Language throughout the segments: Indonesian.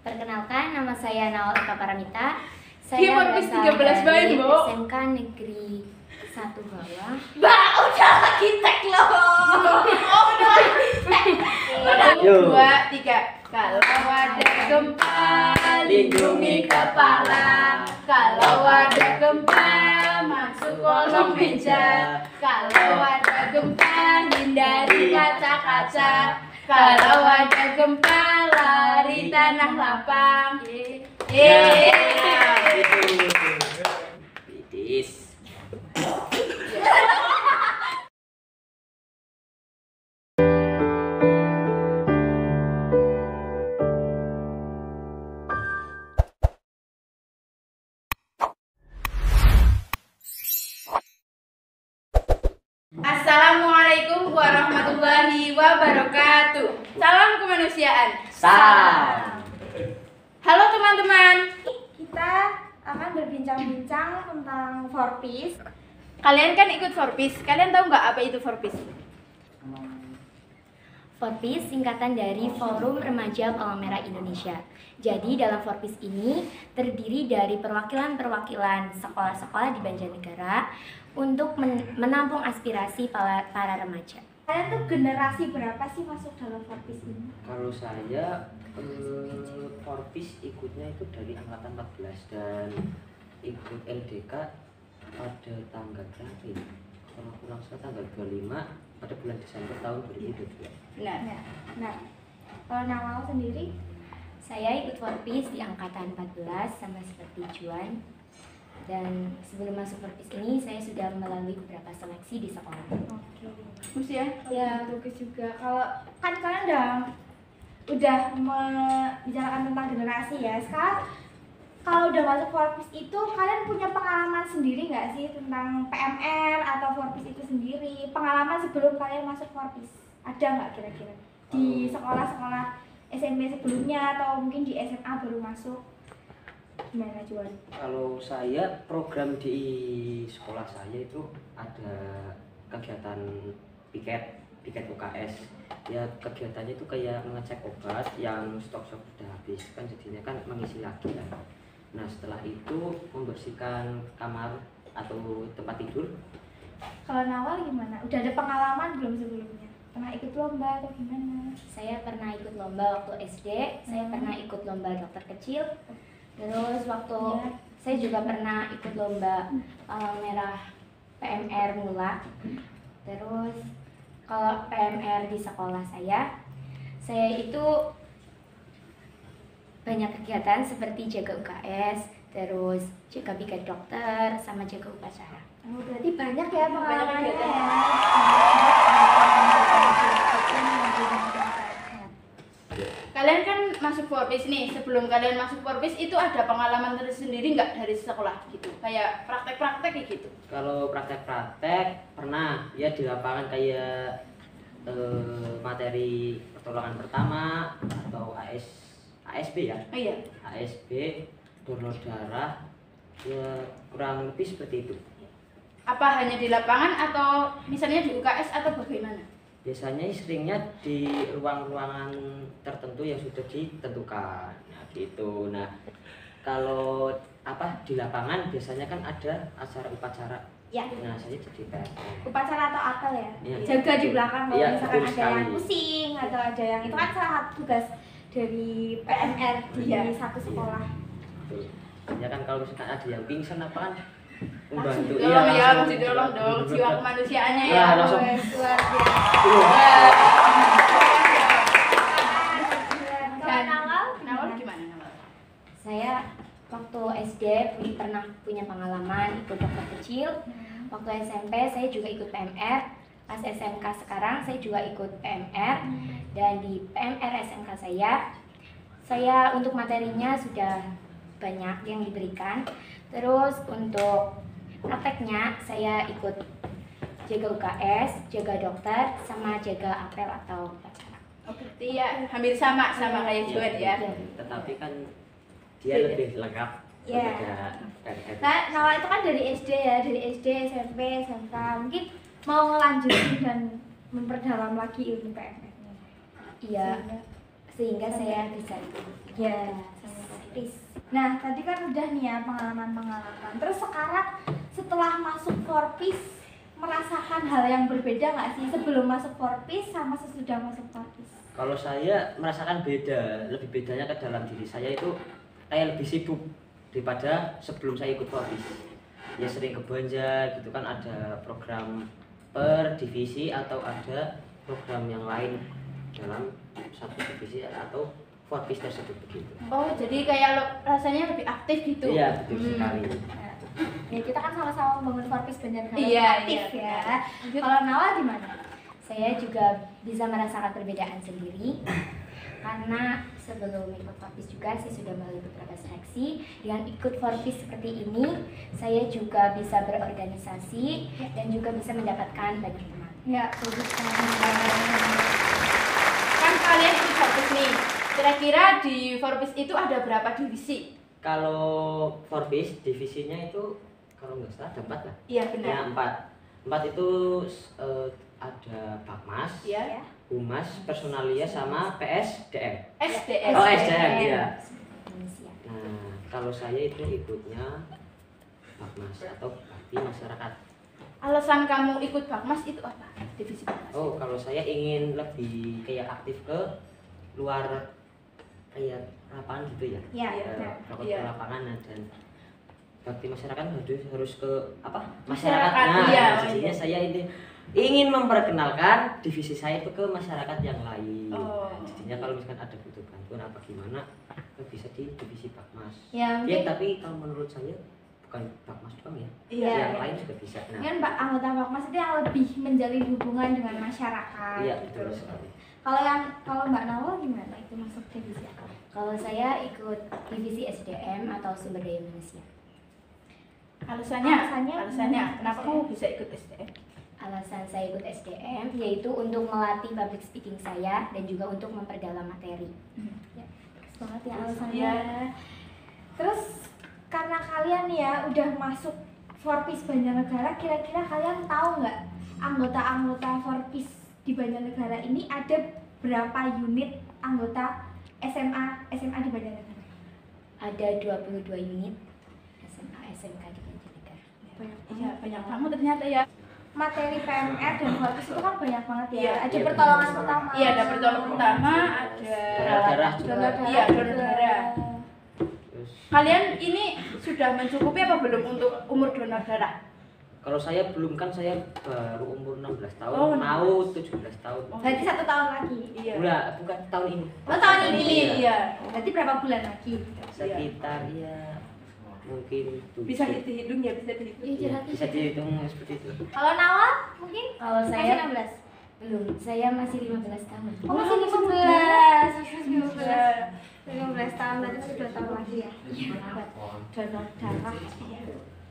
Perkenalkan, nama saya Naul Eka Paramita. Saya berasal dari Bu. SMK Negeri 1 Bawah. Mbak, udah lagi tag loh. Oh, udah. 1, 2, 3. Kalau ada gempa, lindungi kepala. Kalau ada gempa, masuk kolong meja. Kalau ada gempa, hindari kaca-kaca. Kalau ada gempa, lari tanah lapang. Bidis. Assalamualaikum warahmatullahi wabarakatuh. Salam kemanusiaan. Salam. Halo teman-teman. Kita akan berbincang-bincang tentang Forpis. Kalian kan ikut Forpis. Kalian tahu nggak apa itu Forpis? Forpis singkatan dari Forum Remaja Palang Merah Indonesia. Jadi dalam Forpis ini terdiri dari perwakilan-perwakilan sekolah-sekolah di Banjarnegara untuk menampung aspirasi para remaja. Kalian tuh generasi berapa sih masuk dalam Forpis ini? Kalau saya Forpis ikutnya itu dari angkatan 14 dan ikut LDK pada tanggal berapa ya? Kalau kurang salah tanggal 25 pada bulan Desember tahun 2022. Nah, kalau Nawal sendiri, Saya ikut Forpis di angkatan 14 sama seperti Juan. Dan sebelum masuk Forpis ini saya sudah melalui beberapa seleksi di sekolah. oke. Mesti ya? Ya, bagus juga. Kalau kan kalian udah membicarakan tentang generasi ya. Sekarang kalau udah masuk Forpis itu kalian punya pengalaman sendiri nggak sih tentang PMR atau Forpis itu sendiri? Pengalaman sebelum kalian masuk Forpis ada nggak kira-kira di sekolah-sekolah SMP sebelumnya atau mungkin di SMA baru masuk? Gimana Juan? Kalau saya program di sekolah saya itu ada kegiatan piket UKS. Ya kegiatannya itu kayak mengecek obat yang stok-stok sudah habis kan, jadinya kan mengisi lagi kan. Nah setelah itu membersihkan kamar atau tempat tidur. Kalau Nawal gimana? Udah ada pengalaman belum sebelumnya? Pernah ikut lomba atau gimana? Saya pernah ikut lomba waktu SD, saya pernah ikut lomba dokter kecil. Terus waktu saya juga pernah ikut lomba Palang Merah PMR Mula. Terus kalau PMR di sekolah saya itu banyak kegiatan seperti jaga UKS, terus jaga piket dokter, sama jaga upacara. Oh, berarti banyak ya pengalamannya kegiatan. ya. Kalian kan masuk Forpis nih. Sebelum kalian masuk Forpis itu ada pengalaman tersendiri nggak dari sekolah gitu? Kayak praktek-praktek kayak gitu? Kalau praktek-praktek pernah ya di lapangan kayak materi pertolongan pertama atau ASB ya. Oh iya. ASB, donor darah, ya kurang lebih seperti itu. Apa hanya di lapangan atau misalnya di UKS atau bagaimana? Biasanya seringnya di ruang-ruangan tertentu yang sudah ditentukan. Nah, gitu. Nah, kalau di lapangan biasanya kan ada acara upacara. Ya. Nah, saya jadi PNS. Upacara atau apel ya? Iya. Jaga di belakang kalau Iya, misalkan betul ada yang sekali. pusing atau ada yang itu kan salah satu tugas dari PMR di Iya. satu sekolah. Betul. Ya kan kalau misalkan ada yang pingsan apa kan membantu. Tolong ya, langsung. mesti tolong dong jiwa kemanusiaannya ya. Ya, langsung. Wes, luar biasa. Kalau Nawal, Nawal gimana Nawal? Saya waktu SD pernah punya pengalaman ikut dokter kecil. Waktu SMP saya juga ikut PMR. Pas SMK sekarang saya juga ikut PMR. Dan di PMR SMK saya untuk materinya sudah banyak yang diberikan. Terus untuk prakteknya saya ikut jaga UKS, jaga dokter, sama jaga apel atau upacara. Oh, berarti ya hampir sama kayak Juan ya. Tetapi kan dia lebih lengkap Iya. daripada PNS. Nah, Nawal itu kan dari SD ya, dari SD, SMP, SMK. Mungkin mau ngelanjutin dan memperdalam lagi ilmu PMR-nya. Iya, sehingga saya bisa ikut. Ya, Forpis. Nah, tadi kan udah nih ya pengalaman-pengalaman. Terus sekarang setelah masuk Forpis merasakan hal yang berbeda nggak sih sebelum masuk Forpis sama sesudah masuk Forpis? Kalau saya merasakan beda, lebih bedanya ke dalam diri saya itu kayak lebih sibuk daripada sebelum saya ikut Forpis. Ya sering ke Banja gitu kan, ada program per divisi atau ada program yang lain dalam satu divisi atau Forpis tersebut begitu. Oh, jadi kayak rasanya lebih aktif gitu. Iya, betul sekali. Nah, ya kita kan sama-sama membangun Forpis Banjarnegara Iya, aktif iya. ya. Kalau Nawal gimana? Saya juga bisa merasakan perbedaan sendiri karena sebelum ikut Forpis juga saya sudah melalui beberapa seleksi. Dengan ikut Forpis seperti ini, saya juga bisa berorganisasi dan juga bisa mendapatkan banyak teman. Ya, bagus sekali. Kan kalian ikut Forpis nih. Kira-kira di Forpis itu ada berapa divisi? Kalau Forpis divisinya itu kalau nggak salah ada 4 lah. Iya, Ya benar. 4 itu ada Bakmas, Iya. Humas, Personalia sama PSDM. SDS. Oh, SDM, iya. Indonesia. Nah, kalau saya itu ikutnya Bakmas atau Bakti Masyarakat. Alasan kamu ikut Bakmas itu apa? Divisi Bakmas. Oh, kalau saya ingin lebih kayak aktif ke luar kayak lapangan gitu ya. Ya, Iya. ya. Ke lapangan dan Bakti Masyarakat harus ke apa? Masyarakat, Nah, iya. jadinya saya ini ingin memperkenalkan divisi saya itu ke masyarakat yang lain. Oh. Jadinya kalau misalkan ada butuh bantuan apa gimana, bisa di divisi Bakmas. Ya, Ya, mungkin tapi kalau menurut saya bukan Bakmas doang ya. Iya. Yang lain juga bisa. Nah, mungkin Mbak anggota Bakmas itu yang lebih menjalin hubungan dengan masyarakat. iya betul sekali. Kalau Mbak Nawal gimana itu masuk divisi apa? Kalau saya ikut divisi SDM atau sumber daya manusia. Alasannya kenapa kamu bisa ikut SDM? Alasan saya ikut SDM yaitu untuk melatih public speaking saya dan juga untuk memperdalam materi. Bagus banget ya alasannya. Iya. Terus karena kalian ya udah masuk Forpis Banjarnegara, kira-kira kalian tahu nggak anggota-anggota Forpis di Banjarnegara ini ada berapa unit anggota SMA di Banjarnegara? Ada 22 unit SMA SMK di Banjarnegara. Iya, banyak kamu ternyata ya. Materi PMR dan Forpis itu kan banyak banget ya. Iya, Ada iya, pertolongan benar. pertama. Iya, ada pertolongan pertama, ada Donor darah juga. donor darah. Iya, donor darah. Terus Kalian ini sudah mencukupi apa belum untuk umur donor darah? kalau saya belum, kan saya baru umur 16 tahun, Oh, mau 17 tahun. Berarti 1 tahun lagi. Iya. Bukan tahun ini. Oh, tahun ini. Iya. Berarti berapa bulan lagi? Sekitar ya mungkin 7. Bisa dihitung ya, bisa dihitung. Iya, bisa dihitung seperti itu. Kalau Nawal mungkin Kalau masih saya 16. belum, saya masih 15 tahun. Oh, masih Oh, 15. Masih Iya. 15 tahun, berarti masih 2 tahun lagi ya. Donor darah.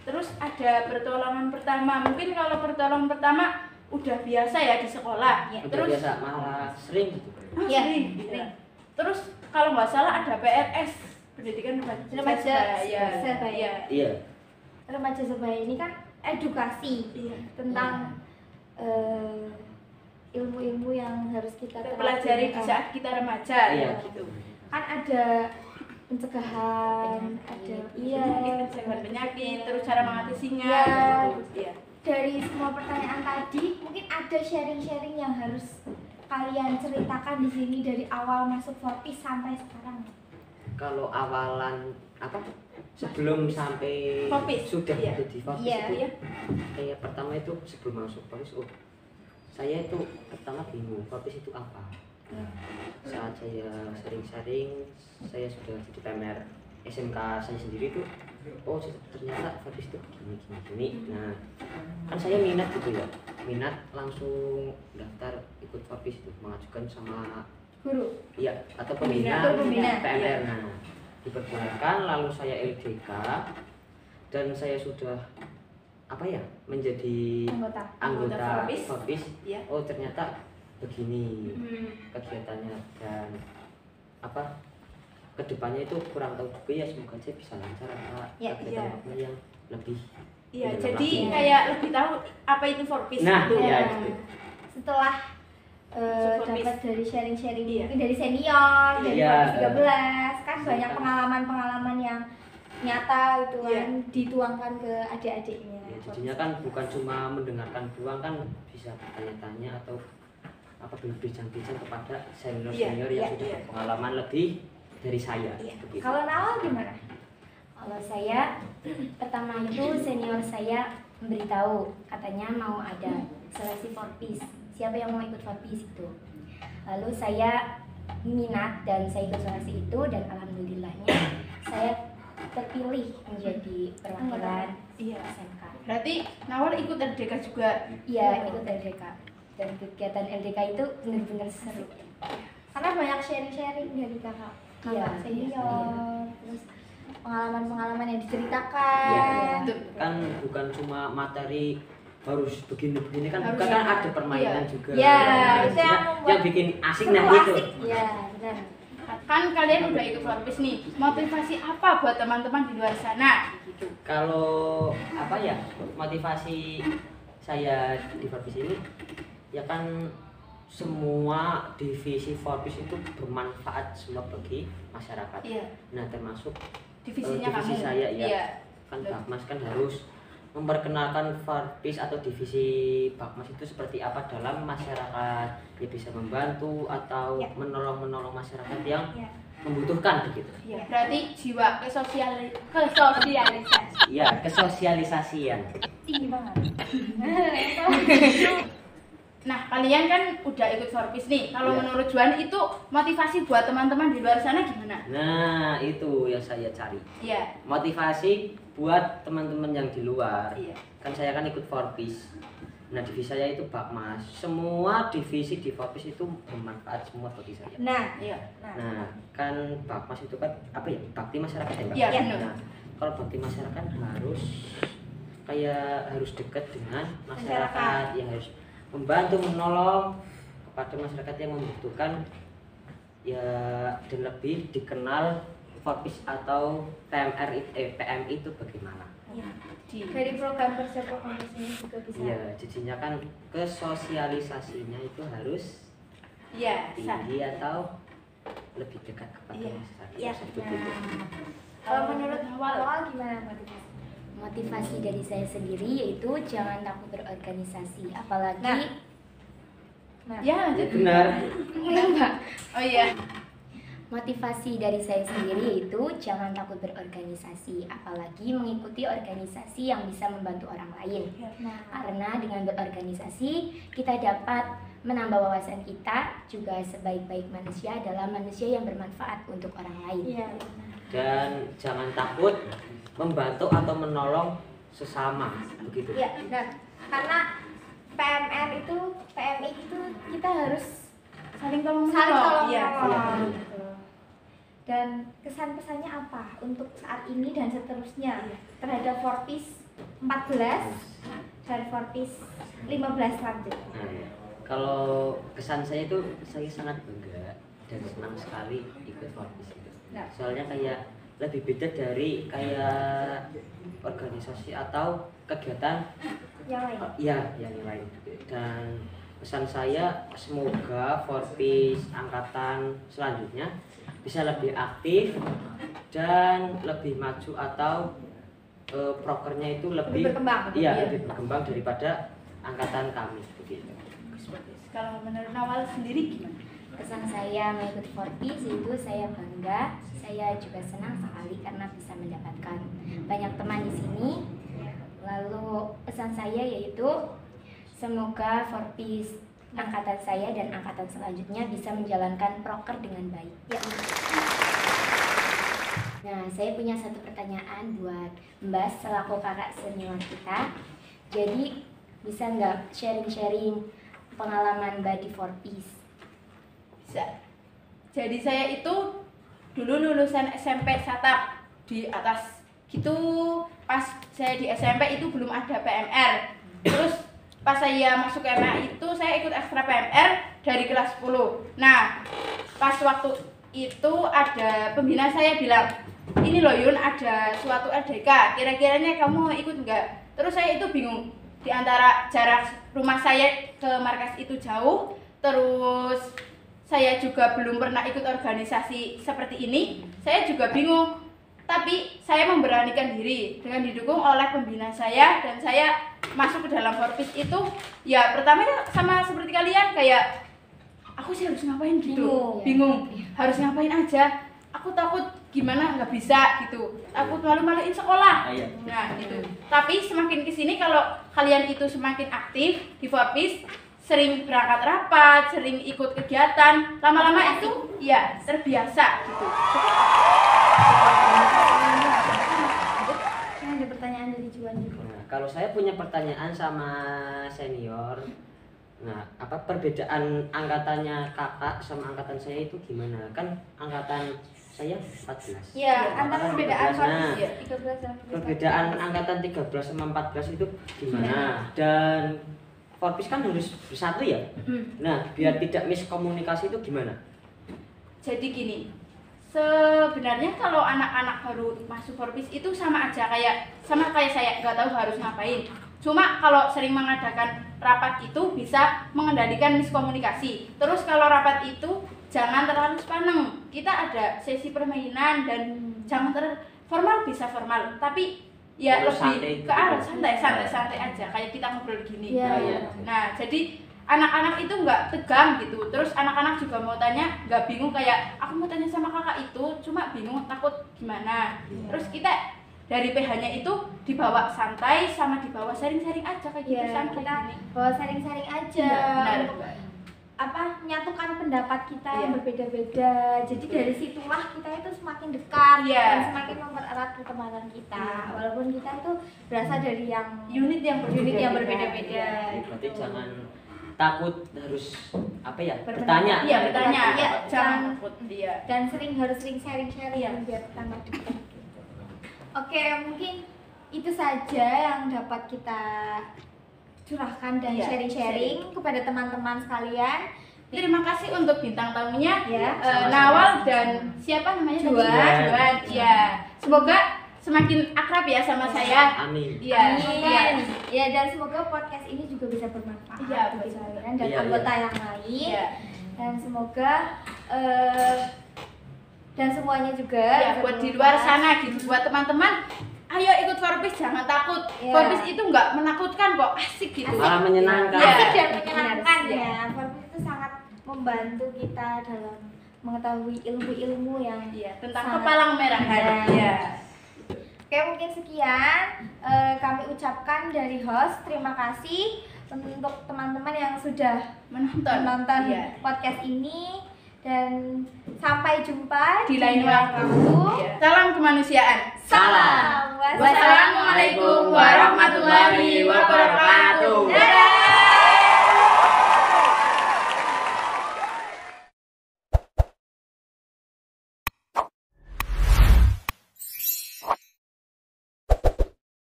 Terus ada pertolongan pertama. Mungkin kalau pertolongan pertama udah biasa ya di sekolah. Iya. Udah Terus biasa, malah sering gitu. Iya, sering. sering. Terus kalau nggak salah ada PRS, pendidikan Remaja sebaya. sebaya. Iya. Remaja sebaya ini kan edukasi Iya. tentang ilmu-ilmu yang harus kita Kita pelajari di saat kita remaja Iya. ya gitu. kan ada pencegahan, ada Pencegahan penyakit, terus cara mengatasinya. Iya. gitu. Iya. Dari semua pertanyaan tadi mungkin ada sharing-sharing yang harus kalian ceritakan di sini dari awal masuk Forpis sampai sekarang. Kalau awalan apa? Sebelum sampai Forpis, sudah iya. ada di Forpis Iya, itu iya. kayak pertama itu sebelum masuk Forpis, saya itu pertama bingung Forpis itu apa. Saat saya sering-sering, saya sudah jadi PMR SMK saya sendiri tuh, ternyata Forpis itu gini. Nah, kan saya minat gitu ya, langsung daftar ikut Forpis itu, mengajukan sama Guru. iya atau Pembina. pembina Pembina, PMR. iya. Nah, dipergunakan, lalu saya LDK dan saya sudah apa ya, menjadi Anggota. anggota Forpis. Forpis. Iya. Oh, ternyata begini Hmm. kegiatannya dan apa kedepannya itu kurang tahu juga ya, semoga aja bisa lancar apa Ya, kegiatan iya. yang lebih Iya, mendalam jadi lagi. kayak lebih tahu apa itu Forpis Nah, gitu. iya, Nah, gitu. setelah dapat dari sharing-sharing Iya. mungkin dari senior, dari Iya. Forbes 13 kan banyak pengalaman-pengalaman yang nyata gitu kan dituangkan ke adik-adiknya. Ya, jadinya kan bukan cuma mendengarkan doang, kan bisa bertanya-tanya atau apa berbincang-bincang kepada senior-senior yang sudah berpengalaman lebih dari saya. Iya. Begitu. Kalau Nawal gimana? Kalau saya pertama itu senior saya memberitahu katanya mau ada seleksi Forbes. Siapa yang mau ikut Forbes itu? Lalu saya minat dan saya ikut seleksi itu dan alhamdulillahnya saya terpilih menjadi perwakilan Iya. SMK. Berarti Nawal ikut LDK juga. Iya, ikut LDK. Dan kegiatan LDK itu benar-benar seru. Karena banyak sharing-sharing dari kakak Iya, senior, iya. terus pengalaman-pengalaman yang Ya, diceritakan. Betul. kan bukan cuma materi harus begini-begini kan, Harus bukan kan ya. ada permainan Iya. juga. Iya, Nah, itu yang yang membuat bikin asik seru, nah gitu. asik. Iya, benar. Kan kalian udah ikut Forbes nih. Motivasi apa buat teman-teman di luar sana? Gitu. Kalau apa ya, motivasi saya di Forbes ini ya kan semua divisi Forbes itu bermanfaat semua bagi masyarakat. Iya. Nah, termasuk Divisinya divisi kamu. saya ya. Iya. Kan Bakmas kan harus memperkenalkan Forbes atau divisi Bakmas itu seperti apa dalam masyarakat, ya bisa membantu atau Ya. menolong masyarakat yang Iya. membutuhkan begitu. Iya. Berarti jiwa kesosialisasi. Iya, kesosialisasian. Tinggi banget. Nah, kalian kan udah ikut Forbes nih. Kalau Iya. menurut Juan itu motivasi buat teman-teman di luar sana gimana? Nah, itu yang saya cari. Iya. Motivasi buat teman-teman yang di luar. Iya. Kan saya kan ikut Forbes. Nah, divisi saya itu Bakmas. Semua divisi di Forbes itu bermanfaat semua bagi saya. Nah, Iya. Nah, kan Bakmas itu kan apa ya? Bakti masyarakat ya, Mbak? Iya, Iya. benar. Nah, kalau bakti masyarakat harus dekat dengan masyarakat, yang harus membantu menolong kepada masyarakat yang membutuhkan ya, dan lebih dikenal Forbes atau PM itu bagaimana. iya. Di Dari program kerja ini juga bisa. Iya, jadinya kan kesosialisasinya itu harus Iya, bisa. tinggi atau lebih dekat kepada Iya. masyarakat. Iya. Seperti itu. Kalau menurut Nawal, Nawal gimana motivasi? Motivasi dari saya sendiri yaitu jangan takut berorganisasi, apalagi Nah, ya, Ya, benar. Mbak. oh iya. Motivasi dari saya sendiri yaitu jangan takut berorganisasi, apalagi mengikuti organisasi yang bisa membantu orang lain. nah, Karena dengan berorganisasi kita dapat menambah wawasan kita, juga sebaik-baik manusia adalah manusia yang bermanfaat untuk orang lain. iya. benar. Dan jangan takut membantu atau menolong sesama begitu. Iya, benar. Karena PMI itu kita harus Saling tolong saling tolong Iya. menolong gitu. Dan kesan pesannya apa untuk saat ini dan seterusnya terhadap Forbes 14 dan Forbes 15 selanjutnya? Nah, ya. Kalau kesan saya itu saya sangat bangga dan senang sekali ikut Forbes itu. Nah. Soalnya kayak lebih beda dari kayak organisasi atau kegiatan Yang lain. ya yang lain. Dan pesan saya semoga Forbes angkatan selanjutnya bisa lebih aktif dan lebih maju atau prokernya itu lebih berkembang. iya, Iya. lebih berkembang daripada angkatan kami begitu. Kalau menurut Nawal sendiri gimana? Kesan saya mengikuti Forbes itu saya bangga, saya juga senang sekali karena bisa mendapatkan banyak teman di sini. Lalu pesan saya yaitu semoga Forbes angkatan saya dan angkatan selanjutnya bisa menjalankan proker dengan baik. Ya. Nah, saya punya satu pertanyaan buat Mbak selaku kakak senior kita. Jadi bisa nggak sharing-sharing pengalaman Mbak di Forbes? Bisa. Jadi saya itu dulu lulusan SMP Satap di atas gitu. Pas saya di SMP itu belum ada PMR. Terus pas saya masuk ke MA itu saya ikut ekstra PMR dari kelas 10. Nah, pas waktu itu ada pembina saya bilang, ini loh Yun, ada suatu LDK, kira-kiranya kamu mau ikut enggak? Terus saya itu bingung, di antara jarak rumah saya ke markas itu jauh, terus saya juga belum pernah ikut organisasi seperti ini, saya juga bingung. Tapi saya memberanikan diri dengan didukung oleh pembina saya, dan saya masuk ke dalam Forpis itu ya pertamanya sama seperti kalian, kayak aku sih harus ngapain gitu, bingung harus ngapain aja, aku takut gimana nggak bisa gitu, takut malu-maluin sekolah. Nah gitu. Tapi semakin kesini kalau kalian itu semakin aktif di Forpis, sering berangkat rapat, sering ikut kegiatan, lama-lama itu ya terbiasa gitu. Ada pertanyaan dari Juan juga. Nah, kalau saya punya pertanyaan sama senior, nah apa perbedaan angkatannya kakak sama angkatan saya itu gimana? Kan angkatan saya 14. Ya, antara perbedaan Nah, Forpis 13 dan 14. perbedaan angkatan 13 sama 14 itu gimana? Dan Forpis kan harus bersatu ya. Nah, biar tidak miskomunikasi itu gimana? Jadi gini, sebenarnya kalau anak-anak baru masuk Forpis itu sama aja kayak saya, nggak tahu harus ngapain. Cuma kalau sering mengadakan rapat itu bisa mengendalikan miskomunikasi. Terus kalau rapat itu jangan terlalu sepaneng. Kita ada sesi permainan dan jangan formal, bisa formal, tapi ya Terus lebih santai ke arah gitu. santai aja kayak kita ngobrol gini. Iya. Nah, jadi anak-anak itu nggak tegang gitu. Terus anak-anak juga mau tanya, nggak bingung kayak aku mau tanya sama kakak itu, cuma bingung takut gimana. Terus kita dari PH-nya itu dibawa santai sama dibawa sharing-sharing aja kayak gitu, Ya, santai kita gini. bawa sharing-sharing aja. Iya, benar. Untuk menyatukan pendapat kita yang Iya. berbeda-beda. Jadi dari situlah kita itu semakin dekat Iya. dan semakin mempererat pertemanan kita. Walaupun kita itu berasal dari yang Unit yang berbeda-beda. Berarti gitu. jangan takut, harus apa ya? Berpendapat. Bertanya. Iya, bertanya. Iya, jangan jangan- takut dia. Dan harus sering sharing-sharing biar tambah dekat gitu. Oke, mungkin itu saja yang dapat kita curahkan dan Iya, sharing-sharing kepada teman-teman sekalian. Terima kasih untuk bintang tamunya, Ya, Nawal dan siapa namanya? Juan. Iya. Semoga semakin akrab ya sama saya. Amin. Iya. Amin. Ya, dan semoga podcast ini juga bisa bermanfaat Iya, bagi betul. kalian dan Iya, anggota iya. yang lain. Iya. Dan semoga dan semuanya juga Ya, bisa buat di luar bermanfaat. sana gitu, buat teman-teman, ayo ikut Forpis, jangan takut. Iya. Forpis itu nggak menakutkan kok, asik gitu. Malah menyenangkan. Iya. Asik dan menyenangkan Benar, ya. Forpis itu sangat membantu kita dalam mengetahui ilmu-ilmu yang Iya, tentang sangat- kepalang merah. Iya. Iya. Oke, mungkin sekian kami ucapkan dari host. Terima kasih untuk teman-teman yang sudah menonton Iya. podcast ini, dan sampai jumpa Di lain waktu. waktu. Iya. Salam kemanusiaan. Salam. Wassalamualaikum